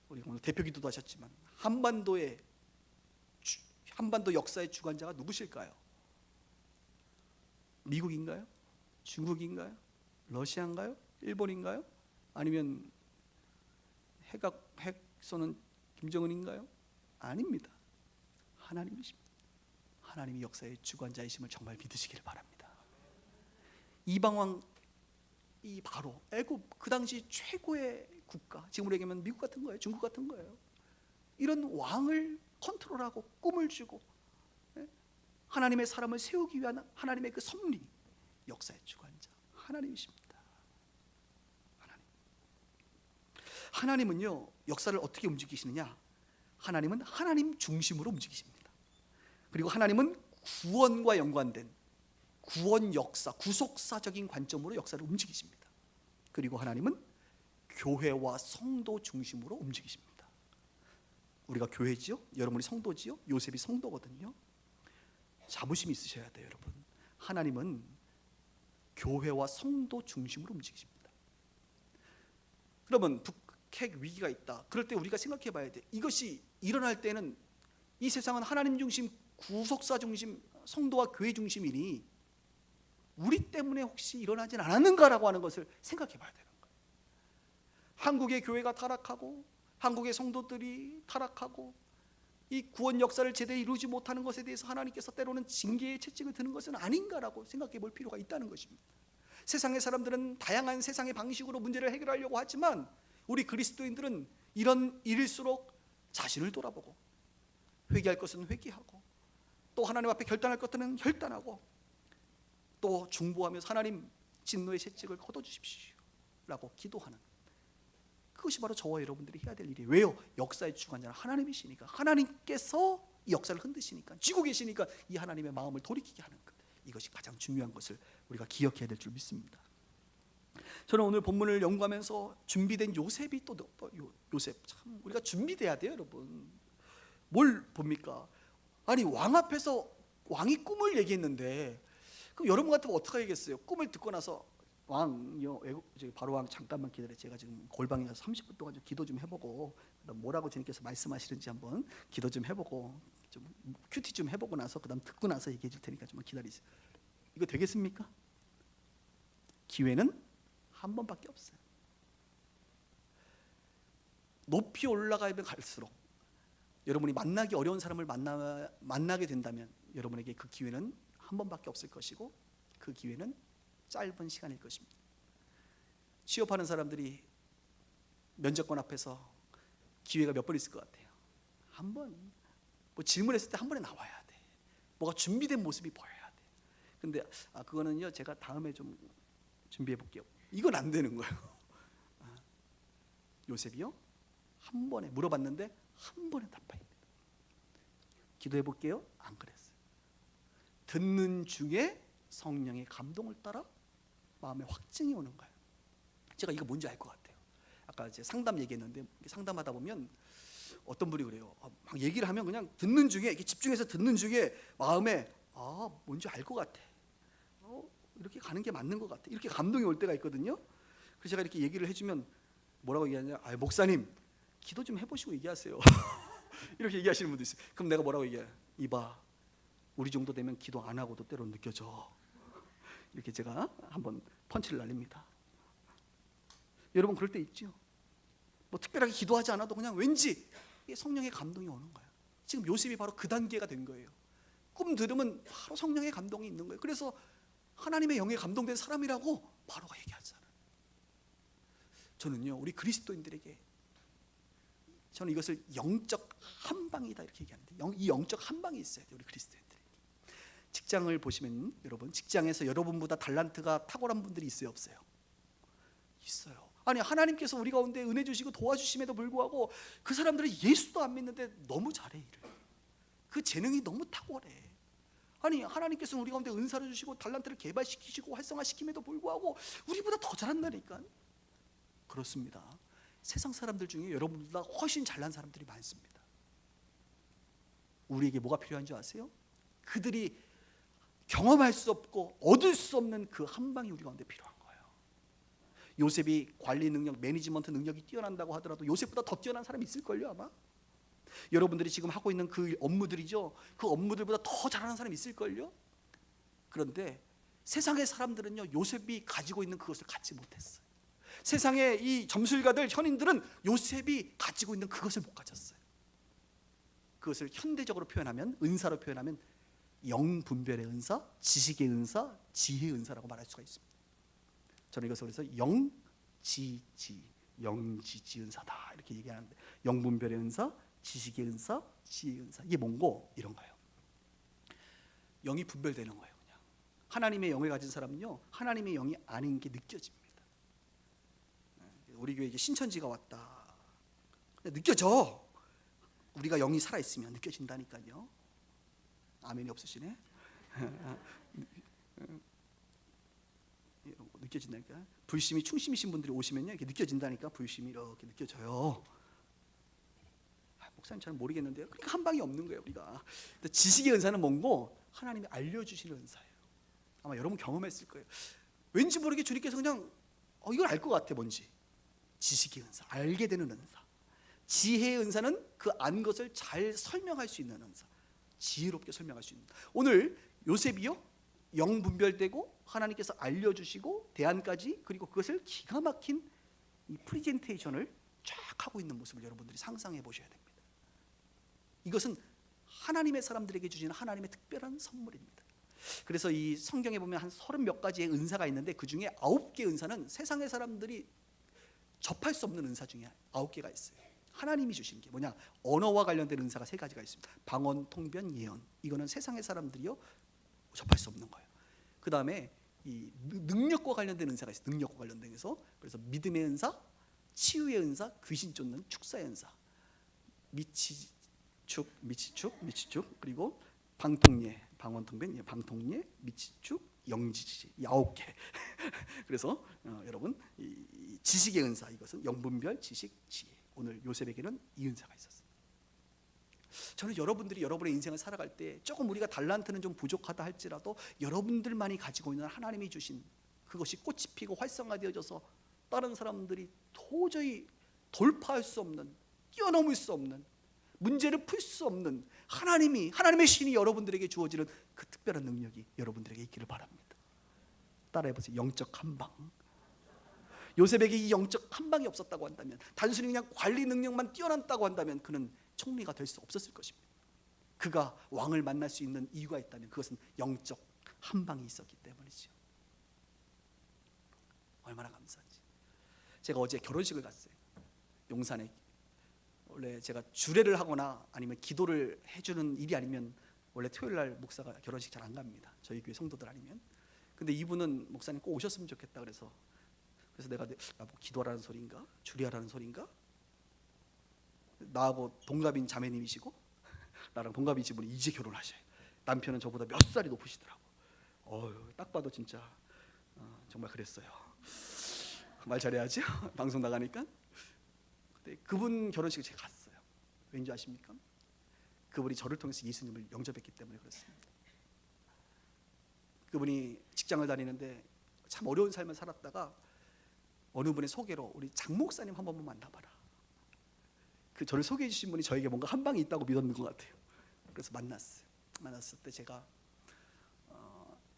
우리 오늘 대표기도도 하셨지만 한반도 역사의 주관자가 누구실까요? 미국인가요? 중국인가요? 러시아인가요? 일본인가요? 아니면 핵 쏘는 김정은인가요? 아닙니다. 하나님이십니다. 하나님이 역사의 주관자이심을 정말 믿으시기를 바랍니다. 이방왕 이 바로 애굽 그 당시 최고의 국가, 지금으로 얘기하면 미국 같은 거예요. 중국 같은 거예요. 이런 왕을 컨트롤하고 꿈을 주고 하나님의 사람을 세우기 위한 하나님의 그 섭리, 역사의 주관자 하나님이십니다. 하나님은요, 역사를 어떻게 움직이시느냐? 하나님은 하나님 중심으로 움직이십니다. 그리고 하나님은 구원과 연관된 구원 역사, 구속사적인 관점으로 역사를 움직이십니다. 그리고 하나님은 교회와 성도 중심으로 움직이십니다. 우리가 교회지요? 여러분이 성도지요? 요셉이 성도거든요. 자부심이 있으셔야 돼요, 여러분. 하나님은 교회와 성도 중심으로 움직이십니다. 그러면 북핵 위기가 있다. 그럴 때 우리가 생각해 봐야 돼. 이것이 일어날 때는 이 세상은 하나님 중심, 구속사 중심, 성도와 교회 중심이니 우리 때문에 혹시 일어나진 않았는가라고 하는 것을 생각해 봐야 되는 거예요. 한국의 교회가 타락하고 한국의 성도들이 타락하고 이 구원 역사를 제대로 이루지 못하는 것에 대해서 하나님께서 때로는 징계의 채찍을 드는 것은 아닌가라고 생각해 볼 필요가 있다는 것입니다. 세상의 사람들은 다양한 세상의 방식으로 문제를 해결하려고 하지만 우리 그리스도인들은 이런 일일수록 자신을 돌아보고 회개할 것은 회개하고 또 하나님 앞에 결단할 것들은 결단하고 또 중보하면서 하나님 진노의 채찍을 걷어주십시오 라고 기도하는, 그것이 바로 저와 여러분들이 해야 될 일이에요. 왜요? 역사의 주관자는 하나님이시니까, 하나님께서 이 역사를 흔드시니까, 쥐고 계시니까 이 하나님의 마음을 돌이키게 하는 것, 이것이 가장 중요한 것을 우리가 기억해야 될 줄 믿습니다. 저는 오늘 본문을 연구하면서 준비된 요셉이 또 요셉, 참 우리가 준비돼야 돼요, 여러분. 뭘 봅니까? 아니, 왕 앞에서 왕이 꿈을 얘기했는데 그럼 여러분 같으면 어떻게 하겠어요? 꿈을 듣고 나서 왕요, 바로 왕 잠깐만 기다려. 제가 지금 골방에 가서 30분 동안 좀 기도 좀 해보고 뭐라고 주님께서 말씀하시는지 한번 기도 좀 해보고 좀 큐티 좀 해보고 나서 그다음 듣고 나서 얘기해 줄 테니까 좀 기다리세요. 이거 되겠습니까? 기회는 한 번밖에 없어요. 높이 올라가면 갈수록 여러분이 만나기 어려운 사람을 만나게 된다면 여러분에게 그 기회는 한 번밖에 없을 것이고 그 기회는 짧은 시간일 것입니다. 취업하는 사람들이 면접관 앞에서 기회가 몇 번 있을 것 같아요? 한 번. 뭐 질문했을 때 한 번에 나와야 돼. 뭐가 준비된 모습이 보여야 돼. 근데 그거는요, 제가 다음에 좀 준비해 볼게요. 이건 안 되는 거예요. 요셉이요, 한 번에 물어봤는데 한 번에 답합니다. 기도해 볼게요. 안 그랬어요. 듣는 중에 성령의 감동을 따라 마음에 확증이 오는 거예요. 제가 이거 뭔지 알 것 같아요. 아까 이제 상담 얘기했는데 상담하다 보면 어떤 분이 그래요. 막 얘기를 하면 그냥 듣는 중에, 이렇게 집중해서 듣는 중에 마음에 뭔지 알 것 같아. 이렇게 가는 게 맞는 것 같아. 이렇게 감동이 올 때가 있거든요. 그래서 제가 이렇게 얘기를 해주면 뭐라고 얘기하냐? 목사님 기도 좀 해보시고 얘기하세요. 이렇게 얘기하시는 분도 있어요. 그럼 내가 뭐라고 얘기해요? 이봐, 우리 정도 되면 기도 안 하고도 때로는 느껴져. 이렇게 제가 한번 펀치를 날립니다. 여러분 그럴 때 있죠? 뭐 특별하게 기도하지 않아도 그냥 왠지 성령의 감동이 오는 거예요. 지금 요셉이 바로 그 단계가 된 거예요. 꿈 들으면 바로 성령의 감동이 있는 거예요. 그래서 하나님의 영에 감동된 사람이라고 바로 얘기하잖아요. 저는요, 우리 그리스도인들에게 저는 이것을 영적 한방이다 이렇게 얘기하는데, 이 영적 한방이 있어야 돼요, 우리 그리스도인들에게. 직장을 보시면 여러분, 직장에서 여러분보다 달란트가 탁월한 분들이 있어요, 없어요? 있어요. 아니, 하나님께서 우리 가운데 은혜 주시고 도와주심에도 불구하고 그 사람들은 예수도 안 믿는데 너무 잘해 일을. 그 재능이 너무 탁월해. 아니, 하나님께서 우리 가운데 은사를 주시고 달란트를 개발시키시고 활성화시킴에도 불구하고 우리보다 더 잘한다니까. 그렇습니다. 세상 사람들 중에 여러분보다 훨씬 잘난 사람들이 많습니다. 우리에게 뭐가 필요한 줄 아세요? 그들이 경험할 수 없고 얻을 수 없는 그 한 방이 우리 가운데 필요한 거예요. 요셉이 관리 능력, 매니지먼트 능력이 뛰어난다고 하더라도 요셉보다 더 뛰어난 사람이 있을걸요, 아마. 여러분들이 지금 하고 있는 그 업무들이죠, 그 업무들보다 더 잘하는 사람이 있을걸요. 그런데 세상의 사람들은요, 요셉이 가지고 있는 그것을 갖지 못했어요. 세상의 이 점술가들, 현인들은 요셉이 가지고 있는 그것을 못 가졌어요. 그것을 현대적으로 표현하면, 은사로 표현하면 영분별의 은사, 지식의 은사, 지혜의 은사라고 말할 수가 있습니다. 저는 이것을 그래서 영지지 은사다 이렇게 얘기하는데, 영분별의 은사, 지식의 은사, 지혜의 은사, 이게 뭔고? 이런 거예요. 영이 분별되는 거예요. 그냥 하나님의 영을 가진 사람은요, 하나님의 영이 아닌 게 느껴집니다. 우리 교회에 신천지가 왔다, 느껴져. 우리가 영이 살아있으면 느껴진다니까요. 아멘이 없으시네. 느껴진다니까. 불심이 충심이신 분들이 오시면요, 이렇게 느껴진다니까. 불심이 이렇게 느껴져요. 목사님 잘 모르겠는데요. 그러니까 한 방이 없는 거예요, 우리가. 근데 지식의 은사는 뭔고? 하나님이 알려주시는 은사예요. 아마 여러분 경험했을 거예요. 왠지 모르게 주님께서 그냥 이걸 알 것 같아. 뭔지. 지식의 은사, 알게 되는 은사. 지혜의 은사는 그 안 것을 잘 설명할 수 있는 은사, 지혜롭게 설명할 수 있는. 오늘 요셉이요, 영 분별되고 하나님께서 알려주시고 대안까지, 그리고 그것을 기가 막힌 이 프레젠테이션을 쫙 하고 있는 모습을 여러분들이 상상해 보셔야 됩니다. 이것은 하나님의 사람들에게 주시는 하나님의 특별한 선물입니다. 그래서 이 성경에 보면 한 30몇 가지의 은사가 있는데 그 중에 9개 은사는 세상의 사람들이 접할 수 없는 은사 중에 9개가 있어요. 하나님이 주신 게 뭐냐? 언어와 관련된 은사가 3가지가 있습니다. 방언, 통변, 예언. 이거는 세상의 사람들이요 접할 수 없는 거예요. 그 다음에 이 능력과 관련된 은사가 있어요. 능력과 관련된 은사. 그래서 믿음의 은사, 치유의 은사, 귀신 쫓는 축사의 은사, 미치축, 그리고 방통예, 방언, 통변, 방통예, 미치축, 영지지, 9개. 그래서 여러분, 이 지식의 은사, 이것은 영분별, 지식, 지혜. 오늘 요셉에게는 이 은사가 있었어요. 저는 여러분들이 여러분의 인생을 살아갈 때 조금 우리가 달란트는 좀 부족하다 할지라도 여러분들만이 가지고 있는 하나님이 주신 그것이 꽃이 피고 활성화되어져서 다른 사람들이 도저히 돌파할 수 없는, 뛰어넘을 수 없는, 문제를 풀 수 없는 하나님의 신이 여러분들에게 주어지는 그 특별한 능력이 여러분들에게 있기를 바랍니다. 따라해보세요. 영적 한방. 요셉에게 이 영적 한방이 없었다고 한다면, 단순히 그냥 관리 능력만 뛰어났다고 한다면 그는 총리가 될 수 없었을 것입니다. 그가 왕을 만날 수 있는 이유가 있다면 그것은 영적 한방이 있었기 때문이죠. 얼마나 감사한지. 제가 어제 결혼식을 갔어요. 용산에. 원래 제가 주례를 하거나 아니면 기도를 해주는 일이 아니면 원래 토요일 날 목사가 결혼식 잘 안 갑니다. 저희 교회 성도들 아니면. 근데 이분은 목사님 꼭 오셨으면 좋겠다 그래서 내가 뭐 기도하라는 소리인가? 주례하라는 소리인가? 나하고 동갑인 자매님이시고 나랑 동갑이신 분이 이제 결혼하셔요. 남편은 저보다 몇 살이 높으시더라고. 딱 봐도 진짜 정말 그랬어요. 말 잘해야죠. 방송 나가니까. 근데 그분 결혼식에 제가 갔어요. 왠지 아십니까? 그분이 저를 통해서 예수님을 영접했기 때문에 그렇습니다. 그분이 직장을 다니는데 참 어려운 삶을 살았다가 어느 분의 소개로 우리 장 목사님 한 번만 만나봐라. 그 저를 소개해 주신 분이 저에게 뭔가 한 방이 있다고 믿었는 것 같아요. 그래서 만났어요. 만났을 때 제가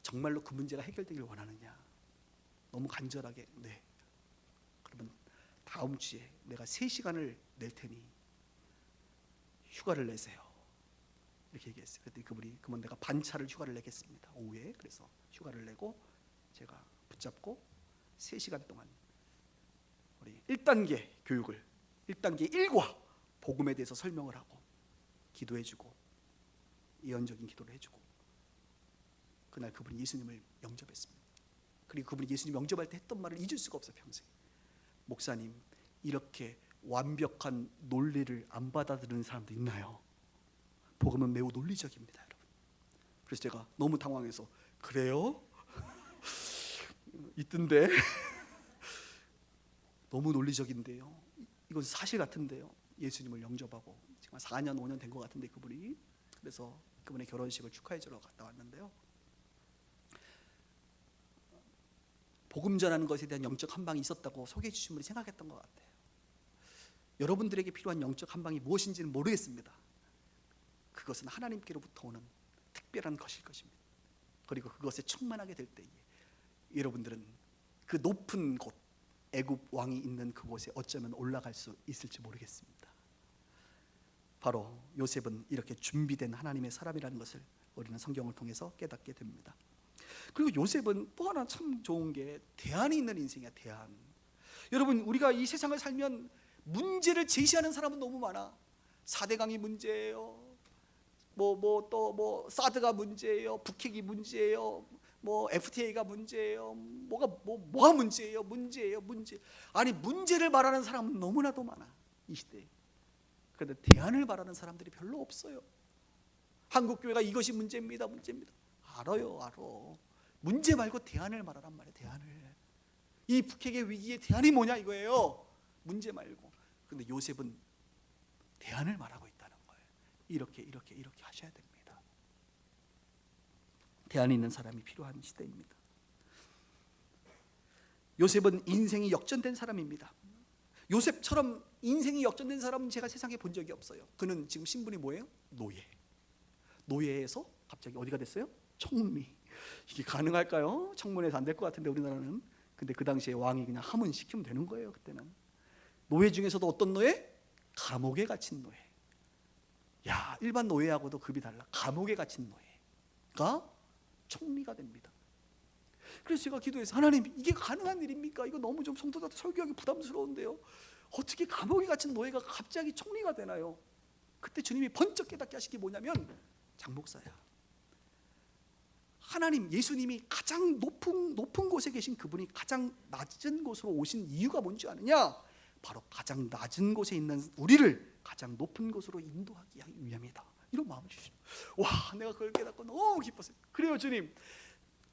정말로 그 문제가 해결되길 원하느냐, 너무 간절하게, 네, 그러면 다음 주에 내가 3시간을 낼 테니 휴가를 내세요, 이렇게 얘기했어요. 그랬더니 그러면 내가 반차를 휴가를 내겠습니다, 오후에. 그래서 휴가를 내고 제가 붙잡고 3시간 동안 우리 1단계 교육을, 1단계 1과 복음에 대해서 설명을 하고 기도해주고 예언적인 기도를 해주고, 그날 그분이 예수님을 영접했습니다. 그리고 그분이 예수님 영접할 때 했던 말을 잊을 수가 없어요, 평생. 목사님, 이렇게 완벽한 논리를 안 받아들이는 사람도 있나요? 복음은 매우 논리적입니다, 여러분. 그래서 제가 너무 당황해서, 그래요? 있던데. 너무 논리적인데요, 이건 사실 같은데요. 예수님을 영접하고 지금 4년 5년 된 것 같은데 그분이. 그래서 그분의 결혼식을 축하해 주러 갔다 왔는데요, 복음 전하는 것에 대한 영적 한방이 있었다고 소개해 주신 분이 생각했던 것 같아요. 여러분들에게 필요한 영적 한방이 무엇인지는 모르겠습니다. 그것은 하나님께로부터 오는 특별한 것일 것입니다. 그리고 그것에 충만하게 될 때에 여러분들은 그 높은 곳, 애굽 왕이 있는 그곳에 어쩌면 올라갈 수 있을지 모르겠습니다. 바로 요셉은 이렇게 준비된 하나님의 사람이라는 것을 우리는 성경을 통해서 깨닫게 됩니다. 그리고 요셉은 또 하나 참 좋은 게 대안이 있는 인생이야, 대안. 여러분, 우리가 이 세상을 살면 문제를 제시하는 사람은 너무 많아. 4대강이 문제예요. 또 사드가 문제예요, 북핵이 문제예요, FTA가 문제예요, 뭐가 문제예요, 문제. 아니 문제를 말하는 사람은 너무나도 많아 이 시대에. 그런데 대안을 말하는 사람들이 별로 없어요. 한국 교회가 이것이 문제입니다. 알아요. 문제 말고 대안을 말하란 말이에요. 대안을. 이 북핵의 위기의 대안이 뭐냐 이거예요. 문제 말고. 그런데 요셉은 대안을 말하고 있다는 거예요. 이렇게 하셔야 됩니다. 대안이 있는 사람이 필요한 시대입니다. 요셉은 인생이 역전된 사람입니다. 요셉처럼 인생이 역전된 사람은 제가 세상에 본 적이 없어요. 그는 지금 신분이 뭐예요? 노예에서 갑자기 어디가 됐어요? 총리. 이게 가능할까요? 청문회에서 안 될 것 같은데 우리나라는. 근데 그 당시에 왕이 그냥 하면 시키면 되는 거예요. 그때는. 노예 중에서도 어떤 노예? 감옥에 갇힌 노예. 야, 일반 노예하고도 급이 달라. 감옥에 갇힌 노예가 총리가 됩니다. 그래서 제가 기도해서 하나님 이게 가능한 일입니까? 이거 너무 좀 성도들한테 설교하기 부담스러운데요. 어떻게 감옥에 갇힌 노예가 갑자기 총리가 되나요? 그때 주님이 번쩍 깨닫게 하신 게 뭐냐면 장목사야. 하나님 예수님이 가장 높은 곳에 계신 그분이 가장 낮은 곳으로 오신 이유가 뭔지 아느냐? 바로 가장 낮은 곳에 있는 우리를 가장 높은 곳으로 인도하기 위함이다. 이런 마음을 주시죠. 와, 내가 그걸 깨닫고 너무 기뻤어요. 그래요, 주님.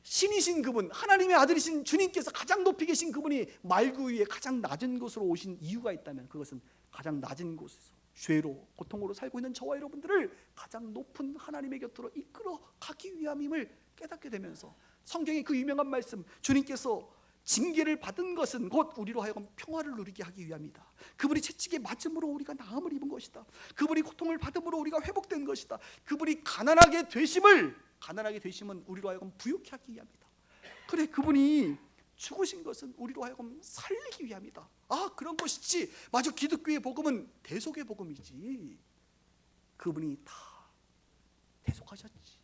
신이신 그분, 하나님의 아들이신 주님께서 가장 높이 계신 그분이 말구 위에 가장 낮은 곳으로 오신 이유가 있다면 그것은 가장 낮은 곳에서 죄로 고통으로 살고 있는 저와 여러분들을 가장 높은 하나님의 곁으로 이끌어 가기 위함임을 깨닫게 되면서 성경의 그 유명한 말씀, 주님께서 징계를 받은 것은 곧 우리로 하여금 평화를 누리게 하기 위함이다. 그분이 채찍에 맞음으로 우리가 나음을 입은 것이다. 그분이 고통을 받음으로 우리가 회복된 것이다. 그분이 가난하게 되심은 우리로 하여금 부유케 하기 위함이다. 그래, 그분이 죽으신 것은 우리로 하여금 살리기 위함이다. 아, 그런 것이지. 맞아, 기독교의 복음은 대속의 복음이지. 그분이 다 대속하셨지.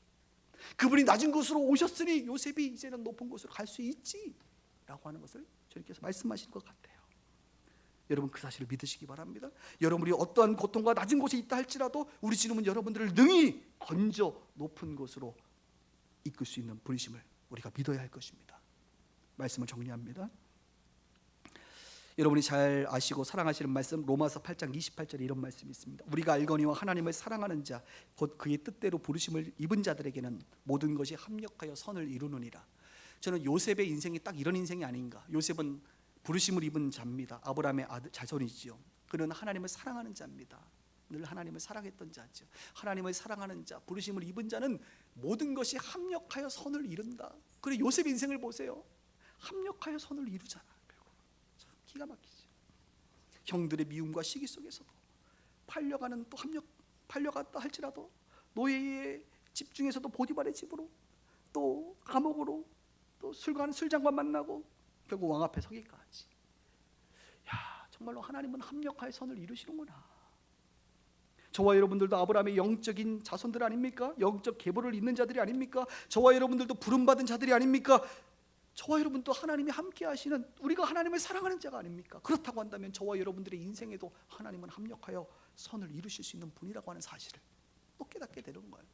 그분이 낮은 곳으로 오셨으니 요셉이 이제는 높은 곳으로 갈 수 있지 라고 하는 것을 주님께서 말씀하신 것 같아요. 여러분 그 사실을 믿으시기 바랍니다. 여러분이 어떠한 고통과 낮은 곳에 있다 할지라도 우리 주님은 여러분들을 능히 건져 높은 곳으로 이끌 수 있는 분이심을 우리가 믿어야 할 것입니다. 말씀을 정리합니다. 여러분이 잘 아시고 사랑하시는 말씀 로마서 8장 28절에 이런 말씀이 있습니다. 우리가 알거니와 하나님을 사랑하는 자 곧 그의 뜻대로 부르심을 입은 자들에게는 모든 것이 합력하여 선을 이루느니라. 저는 요셉의 인생이 딱 이런 인생이 아닌가. 요셉은 부르심을 입은 자입니다. 아브라함의 자손이지요. 그는 하나님을 사랑하는 자입니다. 늘 하나님을 사랑했던 자죠. 하나님을 사랑하는 자, 부르심을 입은 자는 모든 것이 합력하여 선을 이룬다. 그래, 요셉 인생을 보세요. 합력하여 선을 이루잖아. 참 기가 막히죠. 형들의 미움과 시기 속에서도 팔려가는 또 팔려갔다 할지라도 노예의 집 중에서도 보디발의 집으로 또 감옥으로 또 술장관 만나고 결국 왕 앞에 서기까지. 야, 정말로 하나님은 합력하여 선을 이루시는구나. 저와 여러분들도 아브라함의 영적인 자손들 아닙니까? 영적 계보를 잇는 자들이 아닙니까? 저와 여러분들도 부름받은 자들이 아닙니까? 저와 여러분도 하나님이 함께 하시는, 우리가 하나님을 사랑하는 자가 아닙니까? 그렇다고 한다면 저와 여러분들의 인생에도 하나님은 합력하여 선을 이루실 수 있는 분이라고 하는 사실을 또 깨닫게 되는 거예요.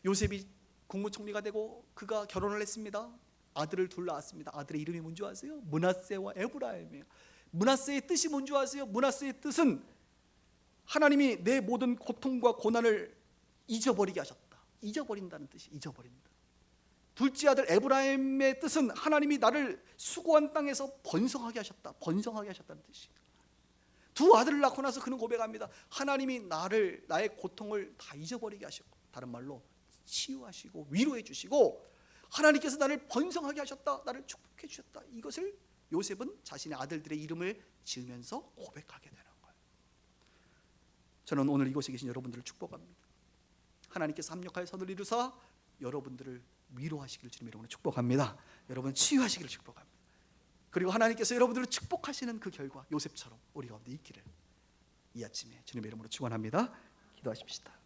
요셉이 국무총리가 되고 그가 결혼을 했습니다. 아들을 둘 낳았습니다. 아들의 이름이 뭔지 아세요? 므낫세와 에브라임이에요. 므낫세의 뜻이 뭔지 아세요? 므낫세의 뜻은 하나님이 내 모든 고통과 고난을 잊어버리게 하셨다. 잊어버린다는 뜻이, 잊어버린다. 둘째 아들 에브라임의 뜻은 하나님이 나를 수고한 땅에서 번성하게 하셨다. 번성하게 하셨다는 뜻이에요. 두 아들을 낳고 나서 그는 고백합니다. 하나님이 나의 고통을 다 잊어버리게 하셨고, 다른 말로 치유하시고 위로해 주시고 하나님께서 나를 번성하게 하셨다. 나를 축복해 주셨다. 이것을 요셉은 자신의 아들들의 이름을 지으면서 고백하게 되는 거예요. 저는 오늘 이곳에 계신 여러분들을 축복합니다. 하나님께서 합력하여 선을 이루사 여러분들을 위로하시기를 주님의 이름으로 축복합니다. 여러분 치유하시기를 축복합니다. 그리고 하나님께서 여러분들을 축복하시는 그 결과 요셉처럼 우리 가운데 있기를 이 아침에 주님의 이름으로 축원합니다. 기도하십시다.